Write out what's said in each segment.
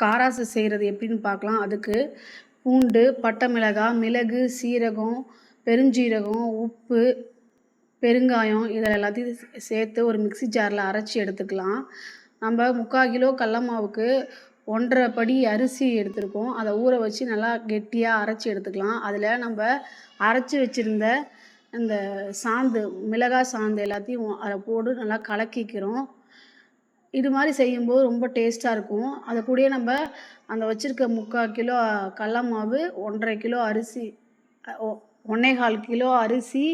காராசு செய்கிறது எப்படின்னு பார்க்கலாம். அதுக்கு பூண்டு, பட்டை மிளகாய், மிளகு, சீரகம், பெருஞ்சீரகம், உப்பு, பெருங்காயம் இதில் எல்லாத்தையும் சேர்த்து ஒரு மிக்ஸி ஜாரில் அரைச்சி எடுத்துக்கலாம். நம்ம 3/4 கிலோ கடல மாவுக்கு 1½ படி அரிசி எடுத்துருக்கோம். அதை ஊற வச்சு நல்லா கெட்டியாக அரைச்சி எடுத்துக்கலாம். அதில் நம்ம அரைச்சி வச்சுருந்த இந்த சாந்து, மிளகாய் சாந்து எல்லாத்தையும் அதை போட்டு நல்லா கலக்கிக்கிறோம். இது மாதிரி செய்யும்போது ரொம்ப டேஸ்ட்டாக இருக்கும். அது கூடயே நம்ம அந்த வச்சுருக்க 3/4 கிலோ கடல மாவு, 1½ கிலோ அரிசி, 1¼ கிலோ அரிசி,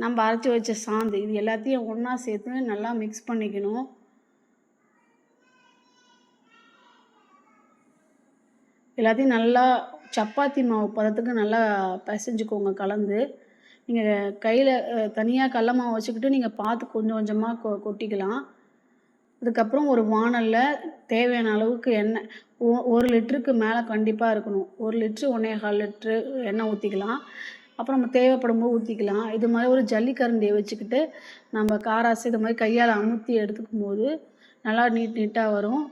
நம்ம அரைச்சி வச்ச சாந்து இது எல்லாத்தையும் ஒன்றா சேர்த்து நல்லா மிக்ஸ் பண்ணிக்கணும். எல்லாத்தையும் நல்லா சப்பாத்தி மாவு பதத்துக்கு நல்லா பிசைஞ்சுக்கோங்க கலந்து. நீங்கள் கையில் தனியாக கடல மாவு வச்சுக்கிட்டு நீங்கள் பார்த்து கொஞ்சம் கொஞ்சமாக கொட்டிக்கலாம். அதுக்கப்புறம் ஒரு வாணலில் தேவையான அளவுக்கு எண்ணெய் 1 லிட்டருக்கு மேலே கண்டிப்பாக இருக்கணும். 1 லிட்ரு 1¼ லிட்ரு எண்ணெய் ஊற்றிக்கலாம். அப்புறம் நம்ம தேவைப்படும்போது ஊற்றிக்கலாம். இது மாதிரி ஒரு ஜல்லிக்கரண்டியை வச்சுக்கிட்டு நம்ம காராசு இது மாதிரி கையால் அமுத்தி எடுத்துக்கும் போது நல்லா நீட்டாக வரும்.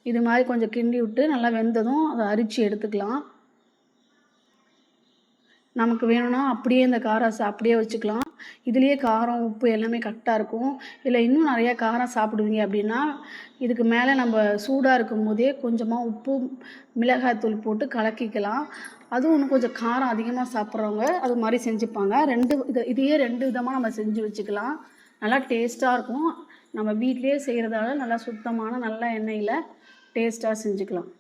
இது மாதிரி கொஞ்சம் கிண்டி விட்டு நல்லா வெந்ததும் அதை அரிச்சு எடுத்துக்கலாம். நமக்கு வேணும்னா அப்படியே இந்த காராசு அப்படியே வச்சுக்கலாம். இதுலேயே காரம், உப்பு எல்லாமே கரெக்டாக இருக்கும். இல்லை இன்னும் நிறையா காரம் சாப்பிடுவீங்க அப்படின்னா இதுக்கு மேலே நம்ம சூடாக இருக்கும் போதே கொஞ்சமாக உப்பு, மிளகாய்த்தூள் போட்டு கலக்கிக்கலாம். அதுவும் இன்னும் கொஞ்சம் காரம் அதிகமாக சாப்பிட்றவங்க அது மாதிரி செஞ்சுப்பாங்க. இதையே 2 விதமாக நம்ம செஞ்சு வச்சுக்கலாம். நல்லா டேஸ்ட்டாக இருக்கும். நம்ம வீட்டிலேயே செய்கிறதால நல்லா சுத்தமான நல்ல எண்ணெயில் டேஸ்ட்டாக செஞ்சுக்கலாம்.